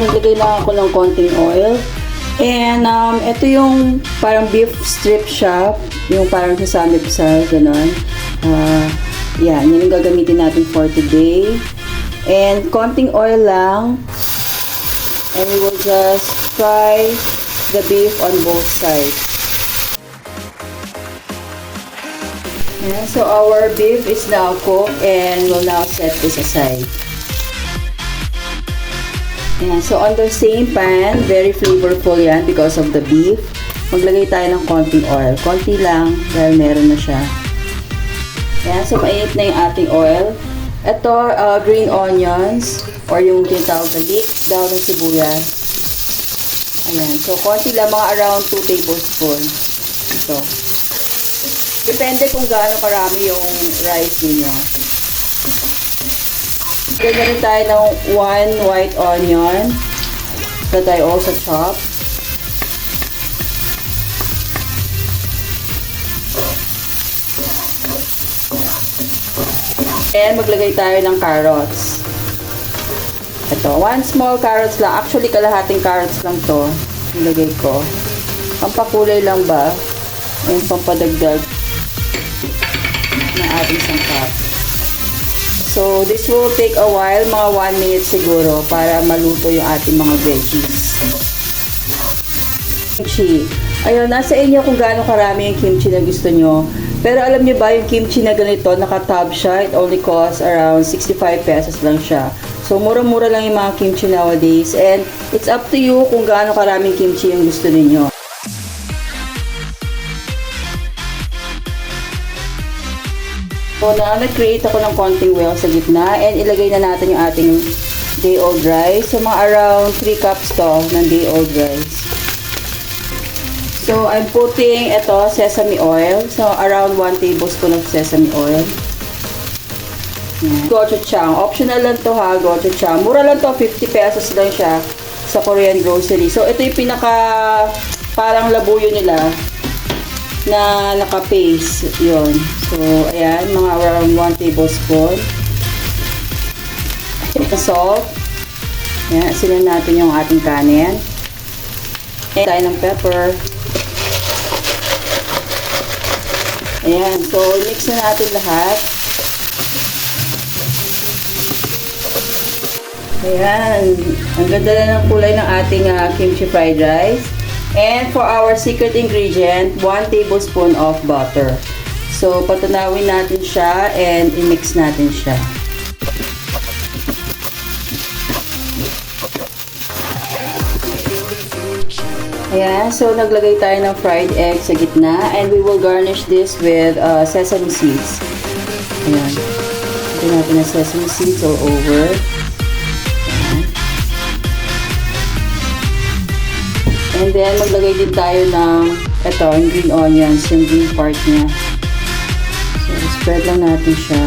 naglagay lang ako ng konting oil. And ito yung parang beef strip siya, yung parang sa samgyeopsal, gano'n. Yan yung gagamitin natin for today. And konting oil lang. And we will just fry the beef on both sides. Yeah, so our beef is now cooked and we'll now set this aside. Yeah, so on the same pan, very flavorful yan because of the beef. Maglagay tayo ng konting oil. Konti lang dahil meron na siya. Yeah, so mainit na yung ating oil. Ito, green onions or yung tinatawag na leek, daw ng sibuyas. Ayan, so konti lang, mga around 2 tablespoons. Ito. Depende kung gaano karami yung rice niyo. Ganyan rin tayo ng 1 white onion that I also chop. And maglagay tayo ng carrots. Ito, 1 small carrots lang. Actually, kalahating carrots lang to. Nilagay ko. Pampakulay lang ba? Yung pampadagdag ng ating sangkap. So, this will take a while, mga 1 minute siguro, para maluto yung ating mga veggies. Kimchi. Ayun, nasa inyo kung gaano karami yung kimchi na gusto nyo. Pero alam niyo ba, yung kimchi na ganito, naka-tub siya, it only costs around 65 pesos lang siya. So, mura-mura lang yung mga kimchi nowadays. And it's up to you kung gaano karaming kimchi yung gusto ninyo. So, nag-create ako ng konting well sa gitna. And ilagay na natin yung ating day-old rice. So, mga around 3 cups to ng day-old rice. So, I'm putting ito, sesame oil. So, around 1 tablespoon of sesame oil. Gochujang. Optional lang to ha, gochujang. Mura lang to, 50 pesos lang siya sa Korean grocery. So, ito yung pinaka parang labuyo nila na naka-paste. Yun. So, ayan, mga around 1 tablespoon. Salt. Ayan, sinan natin yung ating kanin. And tayo ng pepper. Ayan, so mix na natin lahat. Ayan, ang ganda na ng kulay ng ating kimchi fried rice. And for our secret ingredient, 1 tablespoon of butter. So, patunawin natin siya and i-mix natin siya. Ayan, so naglagay tayo ng fried egg sa gitna and we will garnish this with sesame seeds. Ayan. Ito natin na sesame seeds all over. Ayan. And then, maglagay din tayo ng ito, yung green onions, yung green part niya. So, spread lang natin siya.